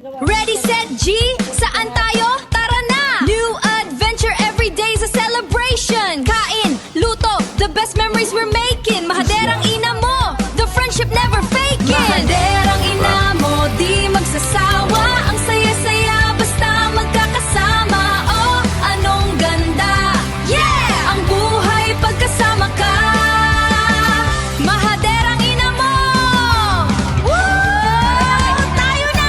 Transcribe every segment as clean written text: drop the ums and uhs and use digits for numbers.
Ready, set, G! Saan tayo? Tara na! New adventure every day's a celebration! Kain, luto, the best memories we're making. Mahaderang ina mo, the friendship never faking. Mahaderang ina mo, di magsasawa. Ang saya-saya, basta magkakasama. Oh, anong ganda! Yeah! Ang buhay pagkasama ka. Mahaderang ina mo! Woo! Tayo na!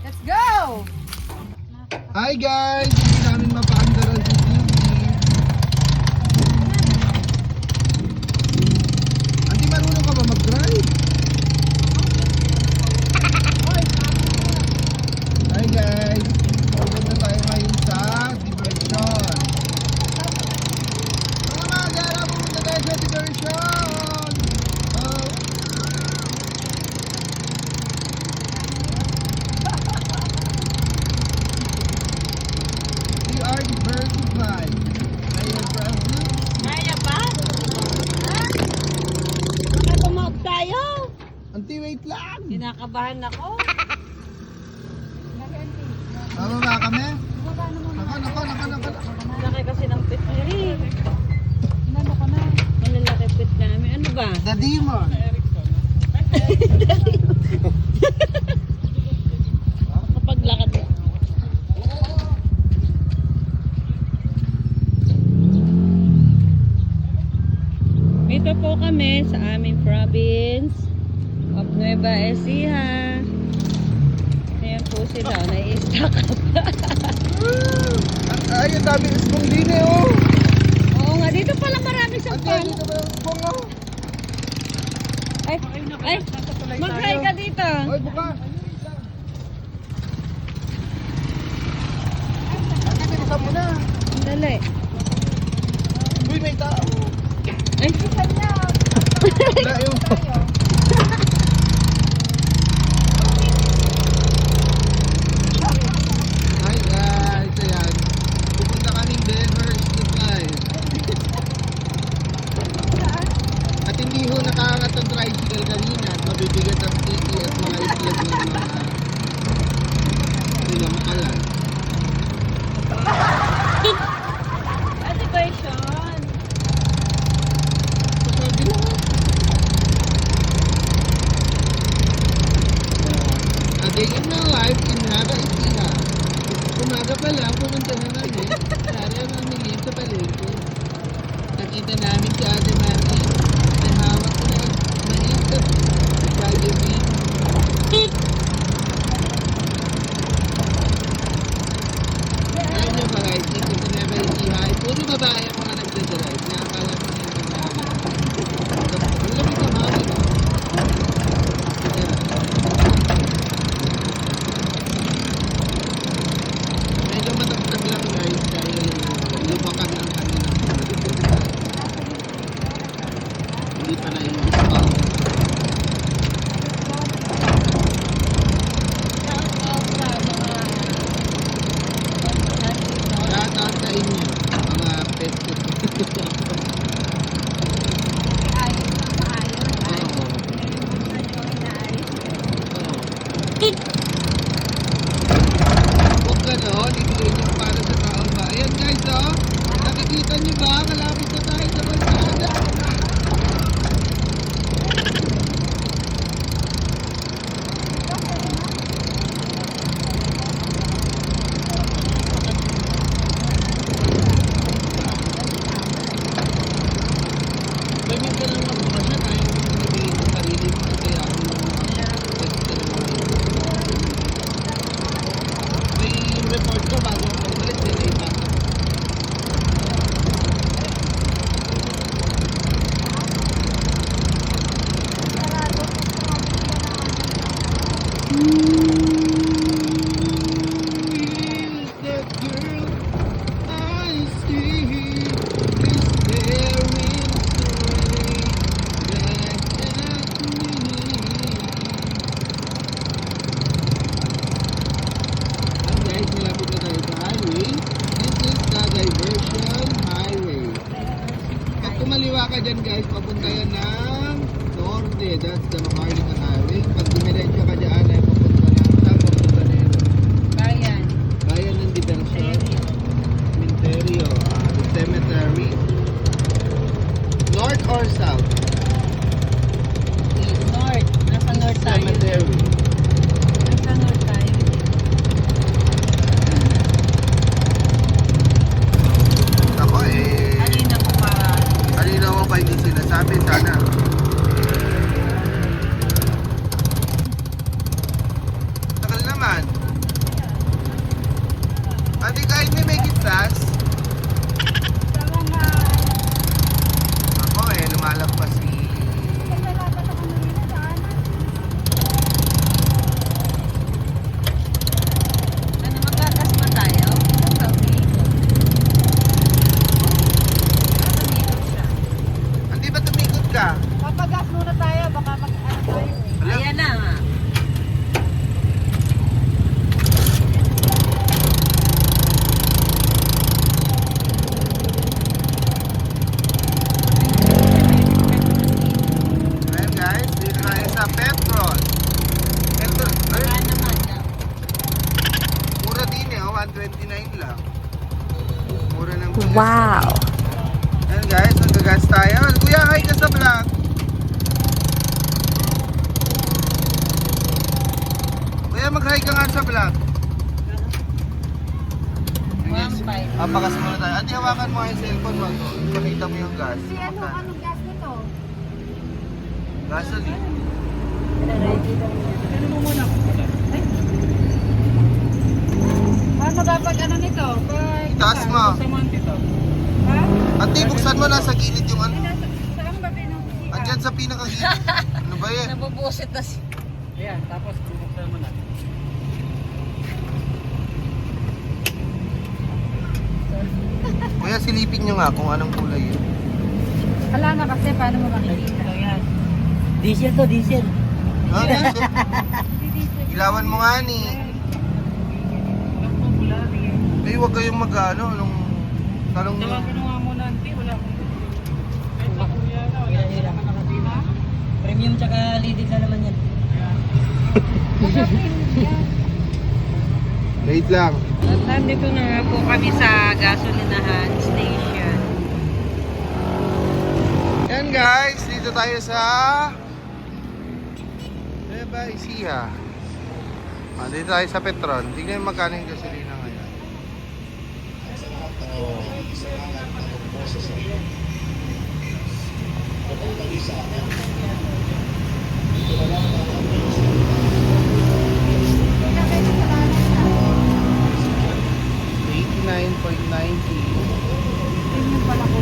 Let's go! Hi guys! Hindi namin mapaandaran si Cindy. Hindi marunong ka ba mag-drive? Hi guys! Pupunta tayo ngayon sa diversion. Mga gara, pupunta tayo sa diversion! Oh. We are diversified. Kaya present. Kaya ba? Nakatumawag tayo. Auntie, wait lang! Kinakabahan ako. Bababa kami? Naka. Laki kasi ng pit nari. Malalaki pit namin. Ano ba? The demon. Kapag lakad. Dito po kami sa aming province of Nueva Ecija. Ayan po sila, nai-stack up. Ay, ang dami isbong din eh, oh. Oo nga, dito pala marami sa Ate, pan. dito ba yung isbong, oh? Ay, mag-try ka dito. Ay, buka. Ate, bilisan mo na. Dali. Uy, may tao. Ay, Wala yun. Hi guys, ayan. Pupunta kaming diversified. At hindi ho nakaangat ang tricycle kanina at mabibigat ang titi at mga itlog ng mga ilang kalan. ano ba yun? Sabi lang. A day in my life in Nueva Ecija. Umaga pa lang, pumunta na namin. Sara mamili sa palengke. Nakita namin si Ate Mami. May hawak na maliit at Jollibee. Alam niyo ba guys, dito sa Nueva Ecija ay puro babae ang mga nagdadrive. Nakakala ko na yung namin. Ang lamig ang hangin, no? Medyo matagtag lang guys dahil lumakan ang kanilang hindi pa na yung discount. Shout out sa inyo mga pesto. Huwag ka no, bibigyan nyo para sa taon ba? Ayan guys oh, nakikita nyo ba? Malapit na tayo sa Balsada. May minsan lang magbuka siya, kaya mo sabihin sa sarili mo kasi ako may report ko bago ako umalis, delay pa. Is that girl I see is staring straight back at me? Guys, malapit na tayo sa highway. This is the diversion highway. Pag kumaliwa ka dyan guys, papunta yan ng norte. That's the Macarlican Highway. Pag dumiretso ka dyan, ay papunta Wow! Ayan guys, magagas tayo. Kuya, hi ka sa vlog. Kuya, mag-hi ka nga sa vlog. Papakas muna tayo. Ate, hawakan mo nga yung cellphone mo. Pakita mo yung gas. Anong gas nito? Gasoline. Paano kapag ano nito? Itaas mo. Ha? Ate, buksan mo na sa gilid yung ano. Saan ba pinag-usika? Andyan sa pinakagilid. Ano ba yan? Nabubusit na si... Ayan, tapos bubuksan mo na. Kuya, silipin nyo nga kung anong kulay yun. Wala na kasi, paano mo makikita? Ayan. Diesel to, diesel. Ha? Diesel? Ilawan mo nga ni. Eh, huwag kayong mag-ano. Anong... Talong nyo. Tawagan mo nga muna, auntie. Wala akong... Kahit pa kuya na, wala akong nakasina. Premium tsaka lidig na naman yan. Wait lang. At nandito na nga po kami sa gasolinahan station. Yan guys, dito tayo sa Nueva Ecija. Dito tayo sa Petron. Tingnan mo magkano yung gasolina ngayon. Tingnan pala ko.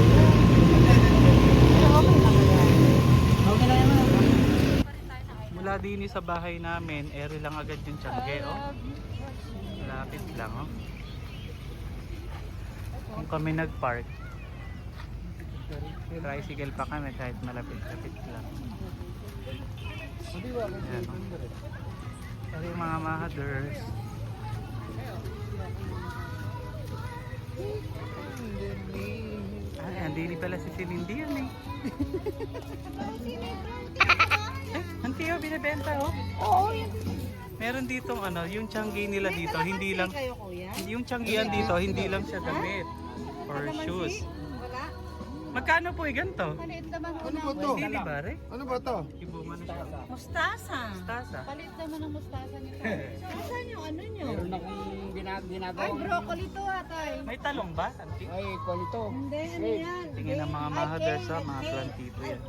Mula din sa bahay namin, ere lang agad yung Tiangge, oh. Malapit lang, oh. Kung kami nag-park, tricycle pa kami kahit malapit-lapit lang. Ayan, oh. Pero yung mga mahaders, ay, andini pala si Celine Dion, eh. Auntie, oh, binibenta, oh. Oo, Meron ditong ano, yung Tiangge nila dito, hindi lang, kayo kuya? yung Tianggean dito, hindi lang siya damit or shoes. Wala? Magkano po ganito? Palit naman Ano ba to? Hindi ba, re? Ano ba to? Ibo man siya. Mustasa. Tasa. Palit naman ng mustasa nito. Saan yung ano nyo? Meron akong ginagawa. Ay, broccoli to atay. May talong ba, auntie? Ay, kwalito. Hindi, ano yan? Tingin ng mga mahaders, ha, mga plantito yan.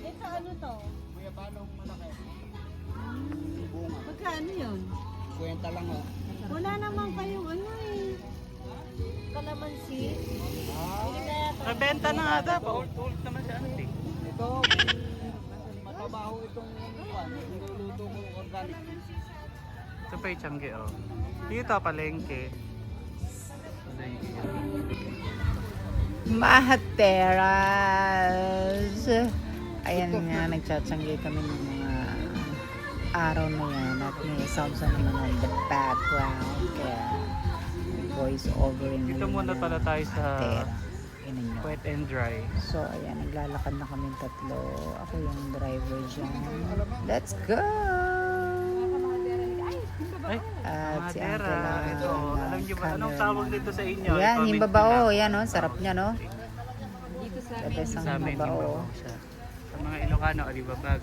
Ito ano to? Kuya, paano malaki? Magkano yun? Kwenta lang oh. Wala naman kayong ano eh. Kalamansi. Nabenta na nga daw, hold naman siya, auntie. Ito, matabaho itong niluluto ko organic. Ito pa yung Tiangge, oh. Dito, palengke. Palengke yan. Mahateras. Ayan nga, nagtsatsanggi kami ng mga araw na yan at may sounds naman on the background. Kaya voice over in Dito muna pala tayo sa Tingnan nyo. wet and dry. So, ayan, naglalakad na kami tatlo. Ako yung driver dyan. Let's go! Ay, At si Madera. Angela. Ito, alam niyo ba, anong tawag dito sa inyo? Yan, I-comment himbabao. nyo Yan, oh, sarap niya, no? Dito sa The best ang sa amin, himbabao. himbabao siya. Sa mga Ilocano, alibabag.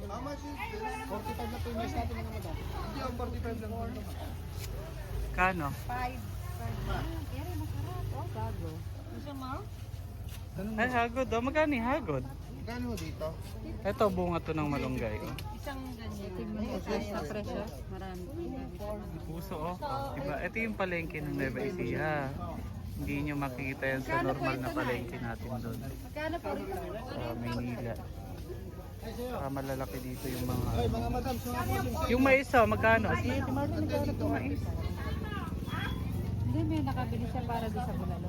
How much is this? 45 na premiums natin mga madam. Hindi ang 45 lang. Kano? Ay, hagod, oh. Magkano yung hagod? Magkano mo dito? Ito, bunga to ng malunggay. Oh. isang ganyan. Tingnan mo sa presyo. Marami. Puso, oh. Diba? Ito yung palengke ng Nueva Ecija. Hindi nyo makikita yan sa normal na palengke natin doon. Magkano po dito? Sa Maynila. Saka malalaki dito yung mga... Ay, mga madam, sumama Yung mais, oh, magkano? Sige, Martin, magkano itong mais? Hindi, may nakabili siya para di sa bulalo.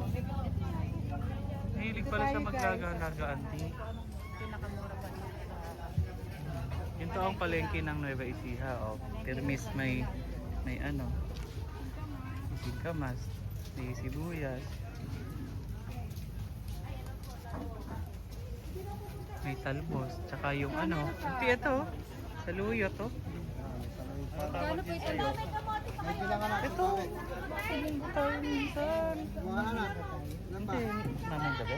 Mahilig pala siya maglaga-laga, auntie. Ito ang palengke ng Nueva Ecija, oh. Permis may ano, singkamas, may sibuyas, may talbos, tsaka yung ano, ito, Saluyot, oh. Tawag din sa'yo. Ito. Salinggo tayo minsan. Hindi. Mamang gabi?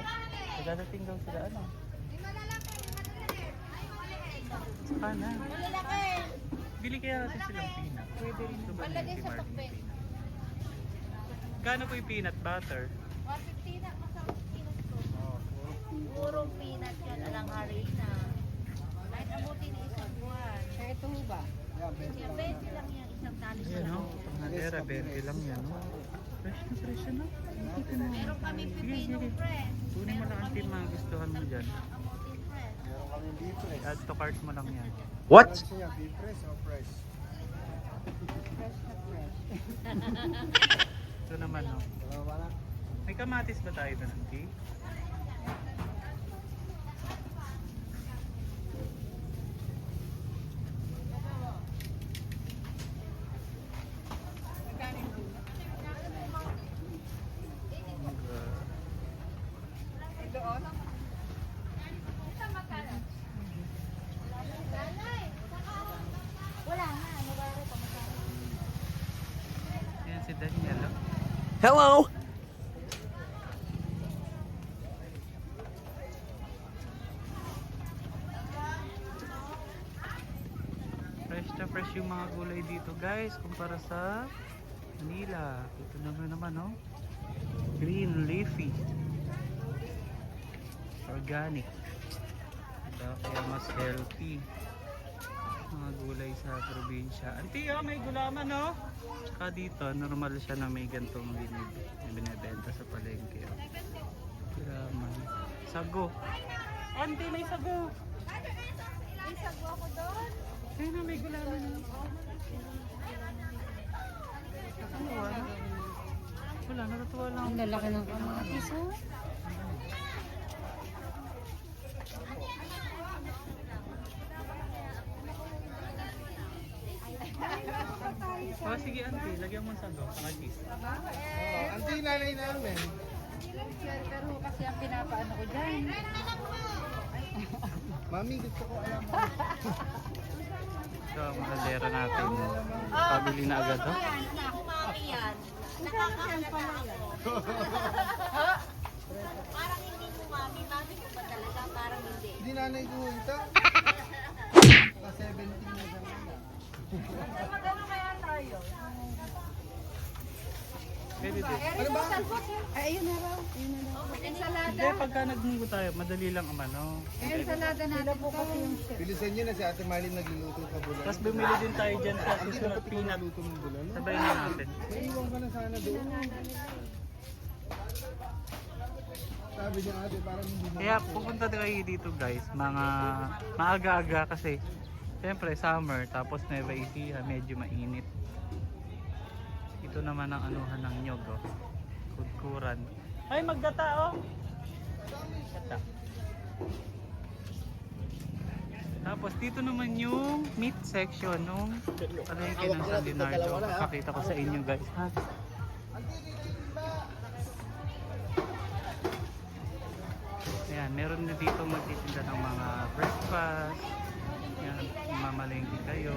Magdadating daw sila, ano? Saka na. Bili kaya natin silang peanut. Pwede rin naman yung si Marvin peanut. Kano po yung peanut butter? 150 na, masarap peanut ko. Puro peanut yan, alang harina. Kahit abutin isang buwan. Kaya ito ba? Kaya 20 lang yan, isang tali sa Ayan, oh. Pangadera, 20 lang yan, oh. Fresh na, no? Meron kami pipinong Sige. fresh. Kunin mo lang ang team mga gustuhan mo dyan. Amutin fresh. Add to cart mo lang yan. What? Ito naman, oh. May kamatis ba tayo doon, auntie? Wala nga, nabaro pa masarap. Ayan si Daniel, oh. Hello! Fresh na fresh yung mga gulay dito, guys, kumpara sa Manila. Ito naman, oh. Green leafy. Organic. Kaya mas healthy. Mga gulay sa probinsya. Auntie, oh, may gulaman, oh. Tsaka dito, normal siya na may gantong binibenta sa palengke, oh. Gulaman. Sago. Auntie, may sago. May sagwa ko doon. Ayun na, may gulaman, oh. Ano, wala? Wala, natutuwa lang. Ang lalaki ng kamatis, oh. Oh, sige, auntie, lagyan mo ng sago, saka cheese. Auntie, nanay namin. Pero kasi ang pinapaano ko dyan. Mami, gusto ko alam mo. Ito ang kaldera natin. Pabili na agad, oh. Umami yan. Nakakaalala ako. Parang hindi umami. Mami ko ba talaga? Parang hindi. Hindi nanay ko ito. Ka 17 na siya. Magkano kaya tayo? Pwede din. Ano ba? Ay, ayun na raw. Ayun na raw. Hindi, pagka nagmunggo tayo, madali lang ang ano. Eh, ensalada natin po kasi yung chef. Bilisan nyo na si Ate Marlene nagluluto ka bulan. Tapos bumili din tayo dyan sa susunod peanut. Nagluluto ng bulan. No? Sabay na natin. May iwan ka na sana doon. Sabi niya ate, parang hindi na. Kaya pupunta kayo dito, guys, mga maaga-aga kasi siyempre summer, tapos Nueva Ecija, medyo mainit. Ito naman ang anuhan ng nyog, oh. Kudkuran. Ay, maggata, oh! Gata. Tapos dito naman yung meat section nung palengke ng San Leonardo. Pakita ko sa inyo, guys, ha? Ayan, meron na dito magtitinda ng mga breakfast. Ayan, mamalengke kayo.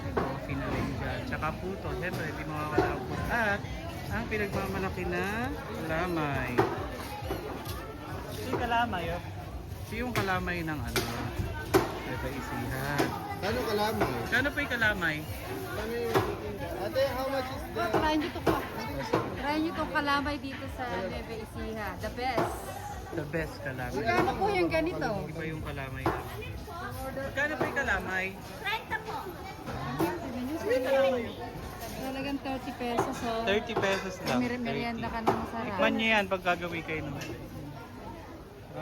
May coffee na rin dyan. Tsaka puto. Siyempre, hindi mawawala ang puto. At ang pinagmamalaki na kalamay. Ito yung kalamay, oh. Ito yung kalamay ng ano. Nueva Ecija. Ano kalamay? Kano pa yung kalamay? Kami, ate, how much is the... Try nyo to Try nyo itong kalamay dito sa Nueva Ecija. The best. The best kalamay. Magkano po yung ganito? Iba yung kalamay na. Kano pa yung kalamay? 30 po. Talagang 30 pesos, oh. 30 pesos lang. Merienda ka na masarap. Tikman nyo yan pag gagawin kayo naman.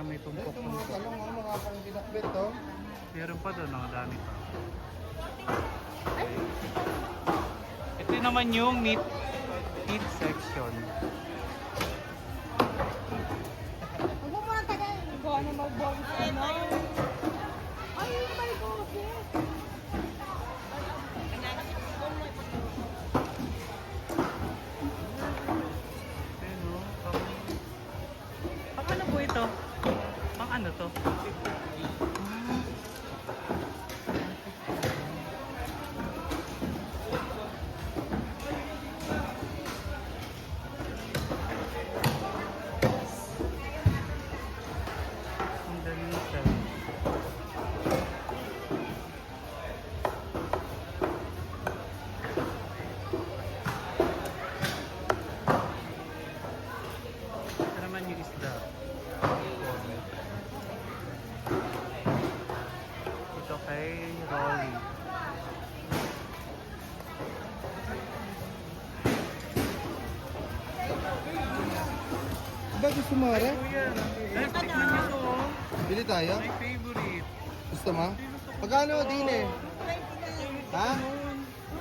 May tumpok Ito mga tumpok. talong, mga pang pinakbet, oh. Meron pa doon, ang dami pa. Ito naman yung meat section. Huwag mo muna tagay. Ikaw ano mag-bogis ka na. Ay, my bogis. Pero, pang ano po ito? Pang ano to? Gusto mo, Are? Kuya, guys, tikman niyo to. Oh. Bili tayo? My favorite. Gusto mo? Pagkano din eh? Ha?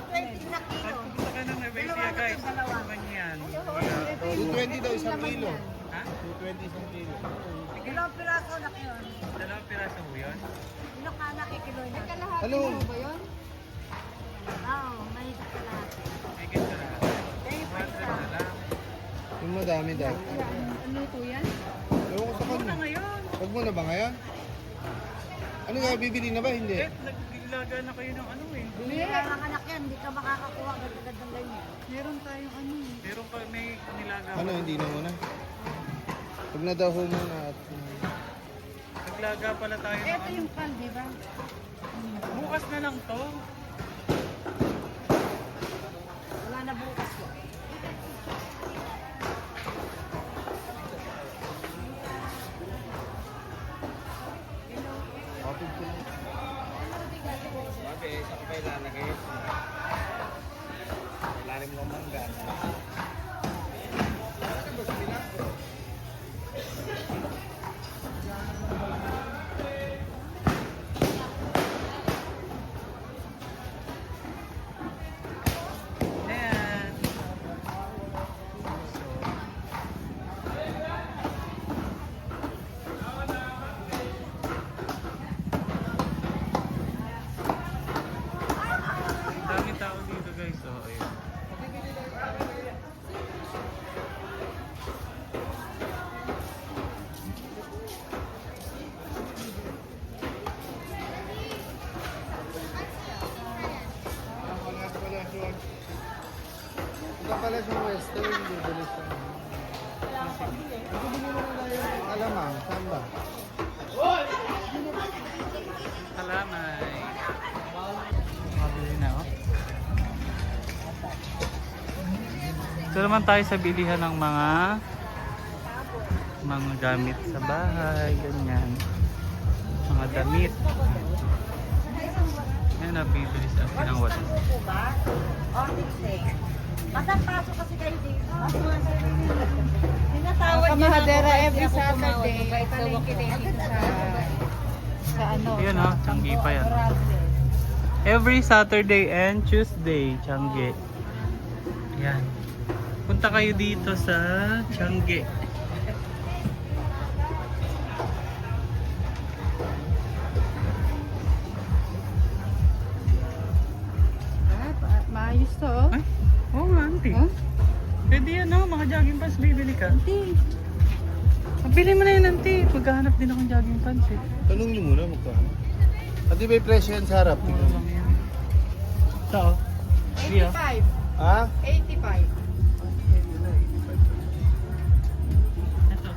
Pag pupunta ka ng Nueva Ecija, guys, tikman niyo yan. Kuya, 220 daw isang kilo. ha? 220 isang kilo. Dalawang piraso na yun. Dalawang piraso po yun? Ilang ka nakikiloy na? Ano? Oo, may kalahati. Higit ka na. 100 na lang. Yung madami daw. Ano po yan? Ewan ko sa kanya. Ngayon, Huwag mo na ba ngayon? Ano nga, bibili na ba? Hindi. naglaga na kayo ng ano eh. Hindi ka anak yan, hindi ka makakakuha agad-agad ng ganyan. Meron tayong ano eh. Pero pa may nilaga. Ano, hindi na muna. Huwag na daw ho muna at... Naglaga pala tayo ng Ito ano. yung pal, di ba? Bukas na lang to. Wala na bukas ko. Ayan. Ang daming tao dito guys. So, ayun. Ito pala sa western, bibili sa... Bibili mo na yung alamang, saan ba? Kalamay. Mabili na oh. Ito naman tayo sa bilihan ng mga gamit sa bahay, ganyan. Mga damit. Yan nabibili sa atin ng water. Masang pasok kasi kayo dito. Tinatawad niya Kamahadera ako, every kasi ako Saturday. tumawag. Palengke din dito sa ano. Yun ha, Tiangge pa yan. Every Saturday and Tuesday, Tiangge. Yan. Punta kayo dito sa Tiangge. Maayos to oh. Ay, oo nga, auntie. Huh? Pwede yan ha, mga jogging pants bibili ka. Auntie. Bili mo na yun, auntie. Maghahanap din akong jogging pants eh. Tanong niyo muna magkano. At di ba yung presyo yan sa harap? Mura lang yan. Ito oh. Hindi oh. 85. Ha? 85. Ito.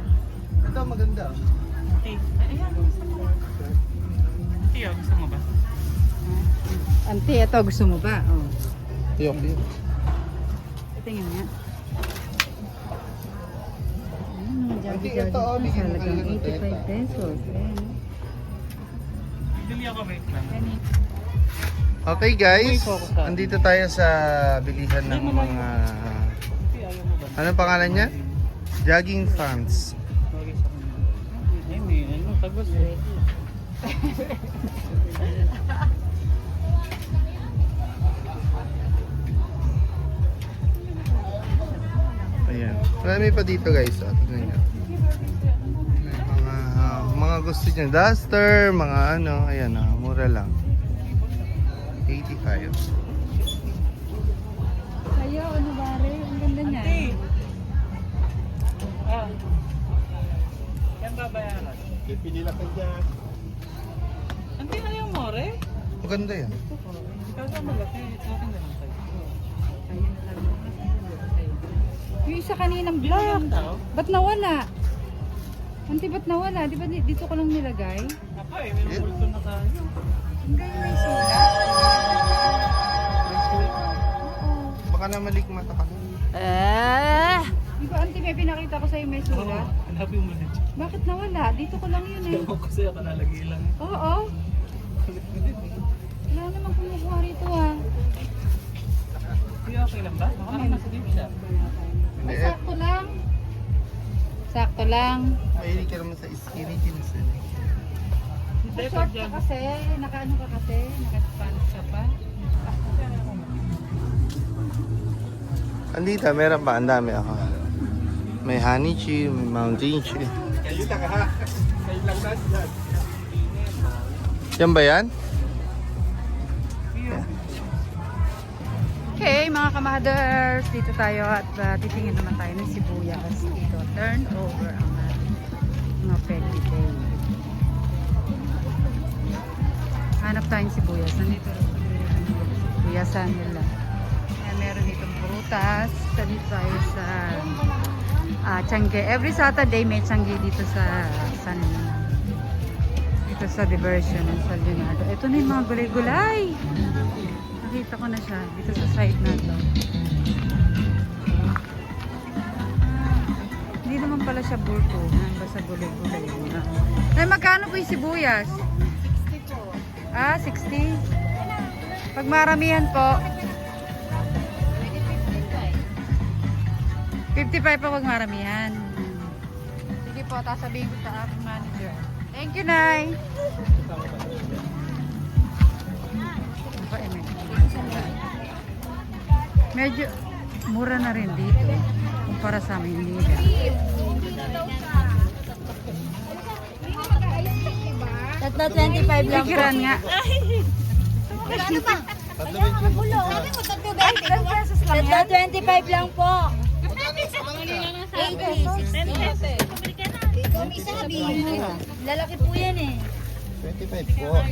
Ito maganda. Auntie. Ayan, gusto mo ba? Auntie, oh, gusto mo ba? Auntie, ito gusto mo ba? Oh. Tiyok din. Tingnan nga. Auntie, ito oh, bigyan mo ka lang ng 85 pesos. Ayan. Bibili ako, wait lang. Okay guys, andito tayo sa bilihan ng mga... Anong pangalan niya? Jogging pants. Bagay sa kanya. Ay, may ano, tagos eh. Ayan. Marami pa dito guys. Oh, tignan nyo. May mga gusto nyo. Duster, mga ano. Ayan oh, mura lang. 85. Ayaw, ano ba rin? Ang ganda niya. Auntie! Ah. Yan babayaran. Pinila ka dyan. Auntie, ayaw mo rin? Maganda yan. Ikaw sa malaki. Akin na lang tayo. Yung isa kaninang black. Ba't nawala? Auntie, ba't nawala? Di ba dito ko lang nilagay? Ako eh, may multo na tayo. Hindi, may sulat. Baka na malikmata ka. Di ba, auntie, may pinakita ko sa'yo may sulat? Hanapin mo na dyan. Bakit nawala? Dito ko lang yun eh. Ewan ko sa'yo, kanalagi lang. Oo. Wala namang kumukuha rito ah. Hindi okay lang ba? Baka may nasa gift shop. Hindi, Ay, sakto lang. Sakto lang. Mahilig ka naman sa skinny jeans. Short ka kasi, nakaano ka kasi, nakapants ka pa. Andito, meron pa. Ang dami ako. May honey chew, may mountain chew. Yan ba yan? Okay, mga kamaders, dito tayo at titingin naman tayo ng sibuyas. Dito, turn over ang mga peggy day. Hanap tayong sibuyas. Nandito rin sibuyasan nila. Kaya meron ditong prutas. Dito tayo sa Tiangge. Every Saturday may Tiangge dito sa dito sa diversion ng San Leonardo. Ito na yung mga gulay-gulay. Nakita ko na siya dito sa site na to. Hindi naman pala siya bultuhan. Basta gulay-gulay. Ay, magkano po yung sibuyas? 60 po. Ah, 60? Pag maramihan po, 55 pa pag maramihan. Sige po, sabihin ko sa aking manager. Thank you, Nay. Medyo mura na rin dito kumpara sa Maynila. Tatlo 25 lang po. Pikiran nga. Ano ba? Kailangan magulo. Sabi mo, tatlo 25 lang po. 80, 60. Ikaw may sabi. Lalaki po yan eh. 25 po.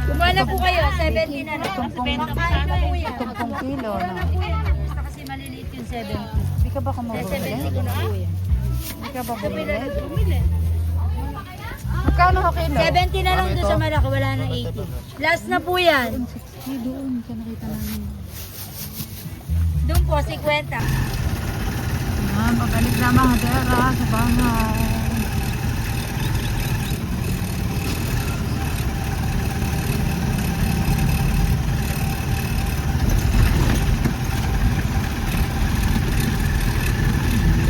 Kumuha na po kayo, 70 na lang. Makain na po yan. 10 kilo. Mura na po yan. Basta kasi maliliit yung 70. Hindi ka ba kumabili? 70 ko na po yan. Hindi ka ba bumili? Magkano ka kilo? 70 na lang doon sa malaki, wala na 80. Last na po yan. 60 doon. Siya nakita namin. Doon po, 50. Magalit na mga dera sa bahay.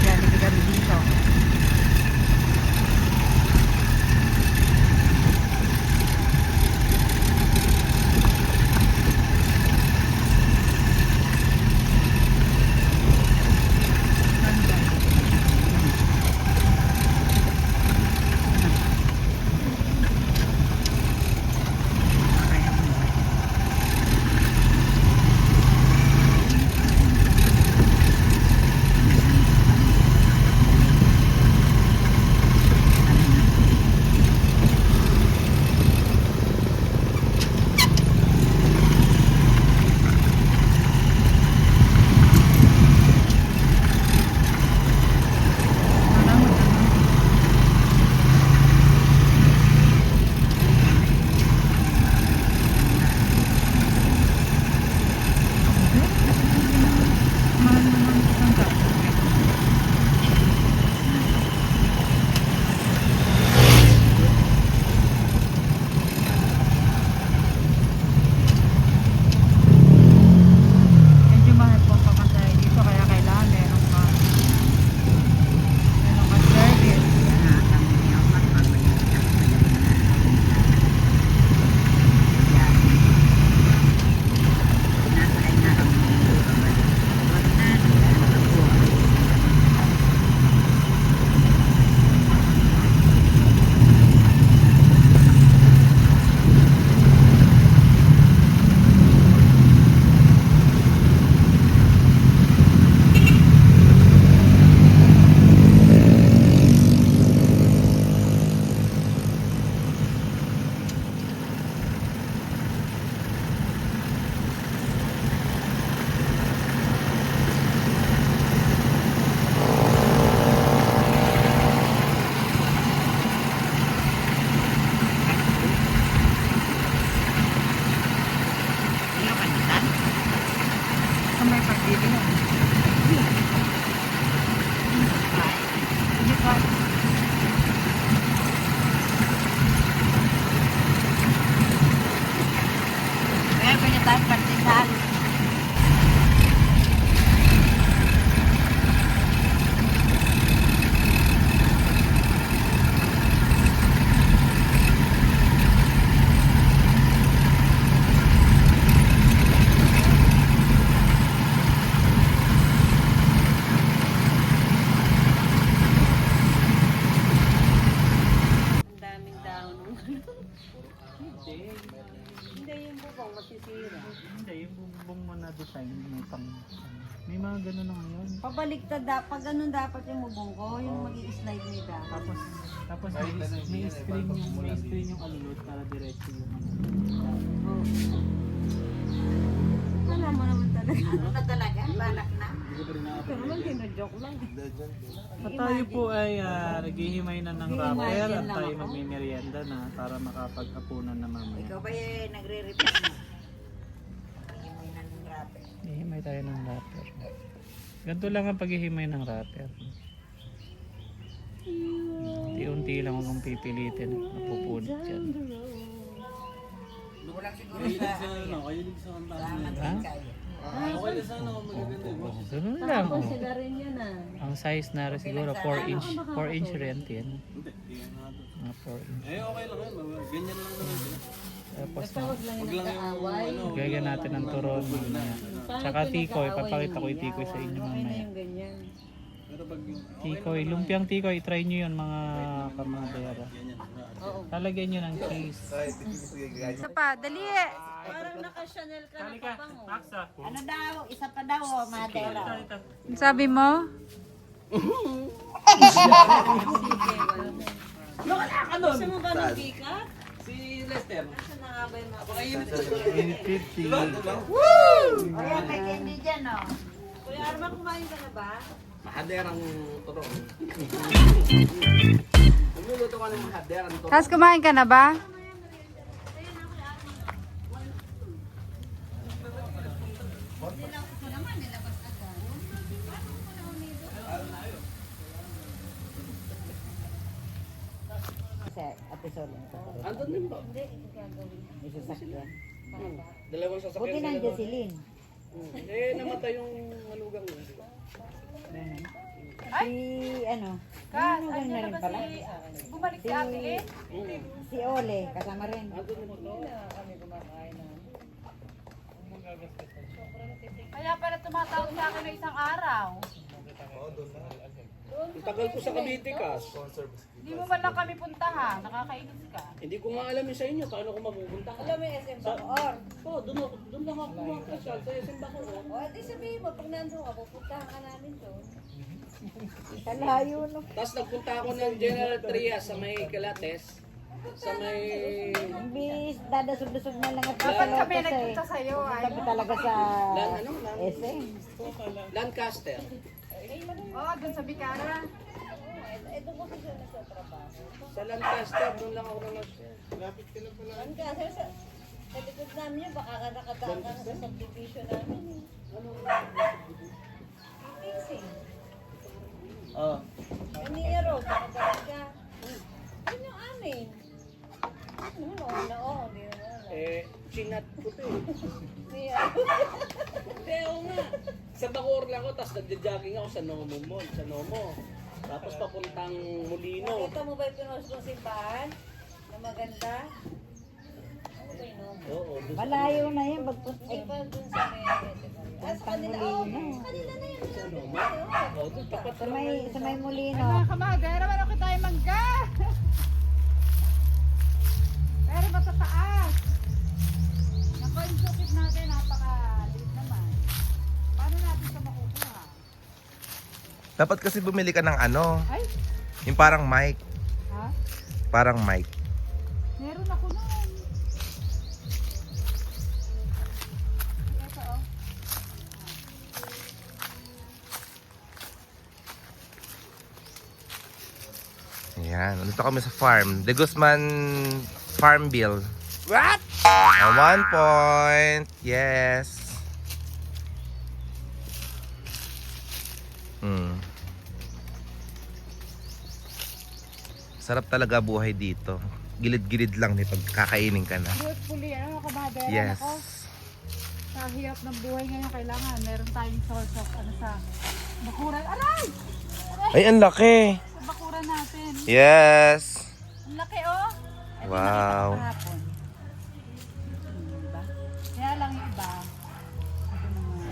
Jollibee kami dito. Hindi yung bubong masisira. Hindi, yung bubong mo na design, may pang... May mga ganun na ngayon. Pabaliktad pag ganun dapat yung bubong ko, yung mag-i-slide nila. Tapos may screen yung alulot para diretso yung Alam mo naman talaga. Ano na talaga? Balak na. Ito naman, joke lang. At tayo po ay naghihimay na ng wrapper Nag-i-imagine at lang tayo ako. magmimerienda na para makapag-apunan na mamaya. Ikaw ba nagre-repeat na? Himay na ng rape. Hihimay tayo ng wrapper. Ganito lang ang paghihimay ng wrapper. Unti-unti lang huwag mong pipilitin. Napupulot yan. Ha? Ganun lang. Oh. Sila rin yan Ang size na rin siguro 4 inch. 4 inch rin yan. Mga 4 inch. Okay lang yun. Ganyan lang naman sila. Tapos Huwag lang yung nag-aaway. gagawin natin ng turon. Mamaya. Tsaka tikoy. Papakita ko yung tikoy sa inyo Okay na mamaya. yung ganyan. Pero pag yung Tikoy. Lumpiang tikoy. Try nyo yun mga kamadera. Oo. Talagyan nyo ng cheese. Isa pa, dali. Parang naka-Chanel ka na Halika. kabango. Aksa. Ano daw? Isa pa daw, Madera. Sabi mo? Gusto mo ba ng bikat? si Lester. Saan na nga ba yung mga... 850. Ayan, may candy dyan, no? Kuya Arma, kumain ka na ba? Mahaderang turong. Lumuluto ka ng mahaderang turong. Tapos kumain ka na ba? Andun din ba? May sasakyan. Dalawang sasakyan. Buti nandiyan si Lynn. Namatay yung manugang mo. Si, ano? Manugang na rin pala. Bumalik si Ate Lynn. Si Ole, kasama rin. Kaya pala tumatawag sa akin ng isang araw. Ang tagal ko sa Cavite, Kas. Hindi mo man lang kami puntahan. Nakakainis ka. Hindi ko nga alam yun sa inyo. Paano ko mapupunta? Alam mo yung SM Bacoor. Oo, doon lang ako kumakasal sa SM Bacoor. O, di sabihin mo, pag nandun ka, pupuntahan ka namin doon. Kalayo no. Tapos nagpunta ako ng General Trias sa may Calates. Sa may... Imbis, dadasog-dasog na lang at Dapat kami Lotus nagpunta sa'yo. Ay. Kami talaga sa Lan, SM. Lancaster. Oo, dun sa Bicara. Doon ko siya nagtatrabaho. Sa Lancaster, doon lang ako naman. Ang kasi sa likod namin yun, baka ka nakadaan ka sa subdivision namin. Amazing. Oo. Hindi road, nakadaan ka. Yun yung amin. Ano, oo, di naman. Chinat ko to eh. Siya. Oo nga. Sa Bacoor lang ako, tapos nagja-jogging ako sa Nomo Mall, sa Nomo. Tapos papuntang Molino. Nakita mo ba yung pinost kong simbahan? Na maganda? Ano ba yun? Oo, doon. Malayo na yan. Ay, pa dun sa may... Sa kanila, kanila na yan. Oo, doon tapat Sa may Molino. Mga kamaga, naman ako tayo mangga. Pero matataas. Naku, yung sukit natin, napaka-liit naman. Paano natin ito makukuha? Dapat kasi bumili ka ng ano, Ay, yung parang mic. ha? Parang mic. Meron ako nun. Ito, oh. Ayan, nandito kami sa farm. De Guzman Farmville. What? 1 point. Yes. Sarap talaga buhay dito. Gilid-gilid lang pag kakainin ka na. Truthfully, ano, kamadera Yes. ako. Sa hirap ng buhay ngayon, kailangan meron tayong source of, ano, sa bakuran. Aray! Ay, ang laki. Sa bakuran natin. Yes. Ang laki, oh. Ito Wow. nakita ko kahapon. Diba? Kaya lang yung iba. Ito naman.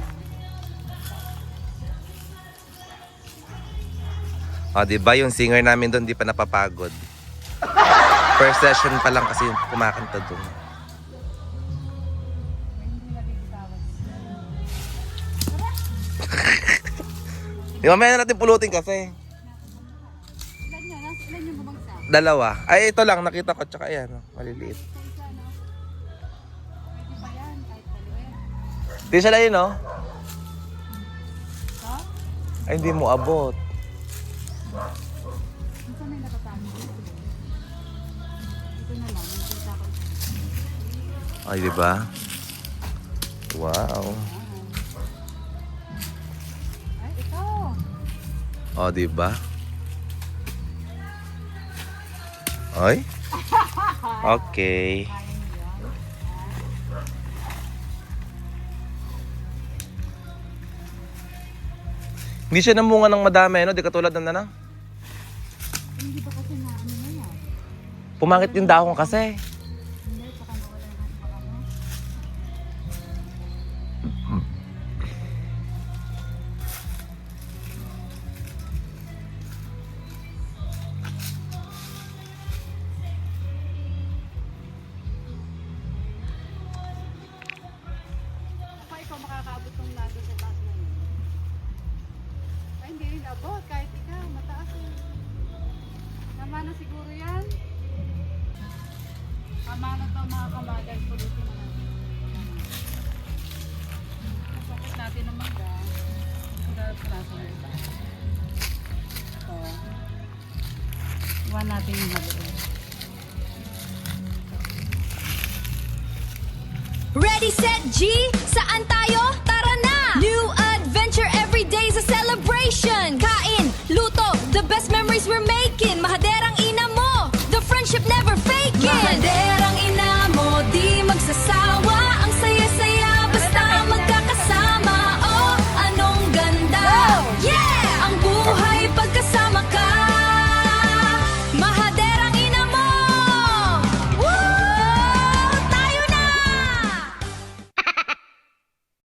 O, diba yung singer namin doon di pa napapagod. First session pa lang kasi kumakanta doon. Di mamaya na natin pulutin kasi. Ilan yung bumagsak? Dalawa. Ay, ito lang. Nakita ko. Tsaka yan. Oh, maliliit. Isa, no? Pwede pa yan, kahit dalawa. Di siya lang yun, oh. Ha? Ay, hindi mo abot. Minsan may natatami dito. Ito na lang, nakita ko. Ay, di ba? Wow. Ay, ito. Oh, di ba? Ay? Okay. Kaya niyo yan. Hindi siya namunga ng madami, no? Di katulad ng nanang. Hindi ba kasi na ano na yan? Pumangit yung dahon kasi. Hindi, saka nawala na sa ano. Pa ikaw makakaabot ng nado sa taas na yun. Ay, hindi rin abot. Kahit ikaw, mataas eh. Tama na siguro yan. Tama na to mga kamagal. Pulutin na natin. Focus natin ng mangga. Pagkalap ko nasa ng iba. Ito. Iwan natin yung maliit. Ready, set, G! Saan tayo? Tara na! New adventure every day's a celebration! Kain, luto, the best memories we're making! Mahaderang ina mo, the friendship never faking! Mahadera